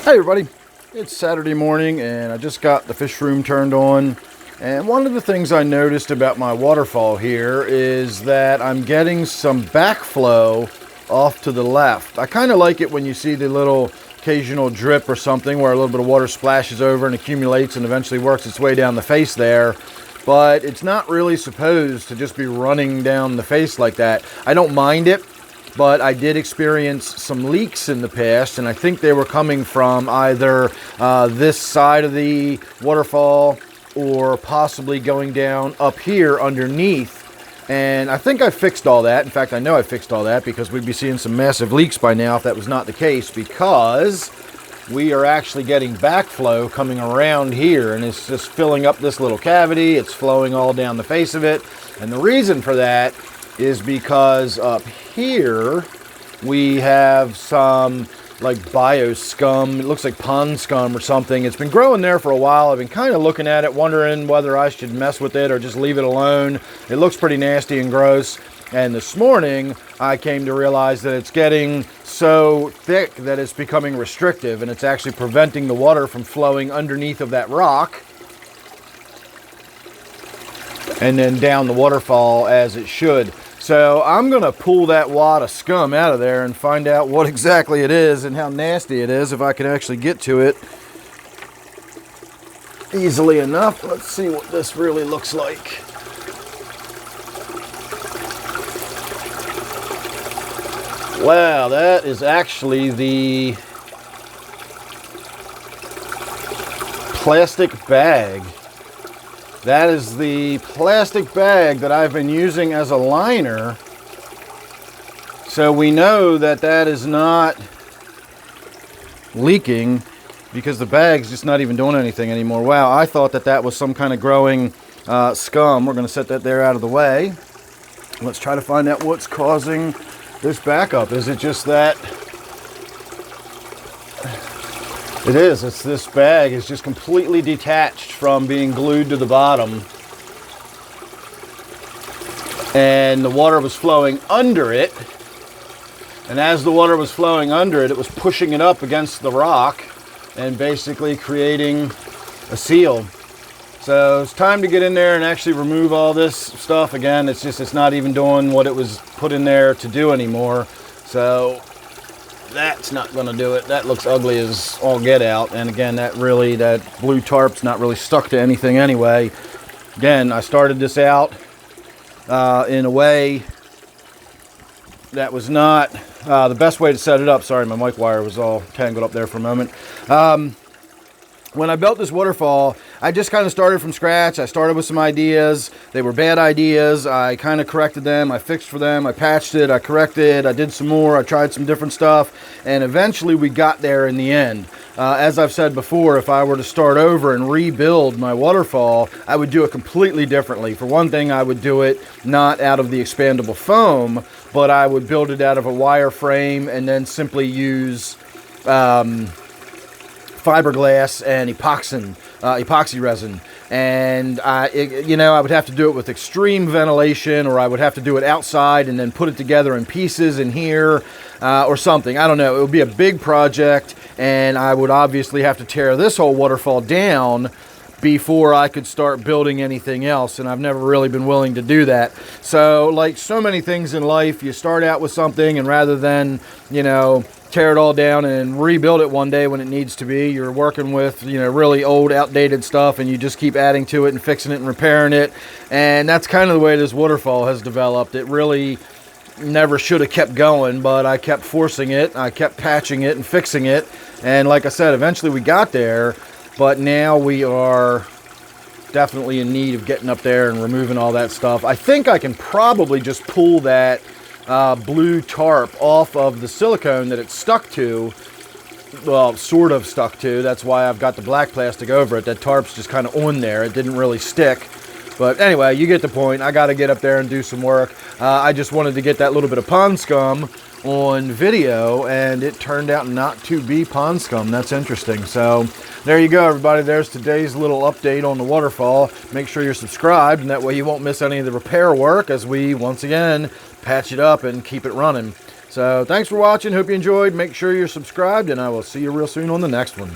Hey everybody, it's Saturday morning and I just got the fish room turned on, and one of the things I noticed about my waterfall here is that I'm getting some backflow off to the left. I kind of like it when you see the little occasional drip or something where a little bit of water splashes over and accumulates and eventually works its way down the face there, but it's not really supposed to just be running down the face like that. I don't mind it, but I did experience some leaks in the past, and I think they were coming from either this side of the waterfall or possibly going down up here underneath. And I think I fixed all that. In fact, I know I fixed all that because we'd be seeing some massive leaks by now if that was not the case, because we are actually getting backflow coming around here, and it's just filling up this little cavity. It's flowing all down the face of it. And the reason for that is because up here we have some like scum. It looks like pond scum or something. It's been growing there for a while. I've been kind of looking at it, wondering whether I should mess with it or just leave it alone. It looks pretty nasty and gross. And this morning I came to realize that it's getting so thick that it's becoming restrictive, and it's actually preventing the water from flowing underneath of that rock and then down the waterfall as it should. So I'm going to pull that wad of scum out of there and find out what exactly it is and how nasty it is, if I can actually get to it easily enough. Let's see what this really looks like. Wow, that is actually the plastic bag. That is the plastic bag that I've been using as a liner. So we know that that is not leaking because the bag's just not even doing anything anymore. Wow, I thought that that was some kind of growing scum. We're going to set that there out of the way. Let's try to find out what's causing this backup. Is it just that? It is. It's this bag is just completely detached from being glued to the bottom, and the water was flowing under it, and as the water was flowing under it, it was pushing it up against the rock and basically creating a seal. So it's time to get in there and actually remove all this stuff again. It's not even doing what it was put in there to do anymore. So that's not going to do it. That looks ugly as all get out. And again, that blue tarp's not really stuck to anything anyway. Again, I started this out in a way that was not the best way to set it up. Sorry, my mic wire was all tangled up there for a moment. When I built this waterfall, I just kind of started from scratch. I started with some ideas. They were bad ideas. I kind of corrected them. I fixed for them. I patched it. I corrected. I did some more. I tried some different stuff. And eventually we got there in the end. As I've said before, if I were to start over and rebuild my waterfall, I would do it completely differently. For one thing, I would do it not out of the expandable foam, but I would build it out of a wire frame and then simply use fiberglass and epoxy resin. And I would have to do it with extreme ventilation, or I would have to do it outside and then put it together in pieces in here or something. I don't know. It would be a big project, and I would obviously have to tear this whole waterfall down before I could start building anything else, and I've never really been willing to do that. So like so many things in life, you start out with something, and rather than tear it all down and rebuild it one day when it needs to be, you're working with really old, outdated stuff, and you just keep adding to it and fixing it and repairing it. And that's kind of the way this waterfall has developed. It really never should have kept going, but I kept forcing it. I kept patching it and fixing it, and like I said, eventually we got there. But now we are definitely in need of getting up there and removing all that stuff. I think I can probably just pull that blue tarp off of the silicone that it's stuck to. Well, sort of stuck to. That's why I've got the black plastic over it. That tarp's just kind of on there. It didn't really stick. But anyway, you get the point. I got to get up there and do some work. I just wanted to get that little bit of pond scum on video, and it turned out not to be pond scum. That's interesting. So there you go, everybody. There's today's little update on the waterfall. Make sure you're subscribed, and that way you won't miss any of the repair work as we once again patch it up and keep it running. So thanks for watching. Hope you enjoyed. Make sure you're subscribed, and I will see you real soon on the next one.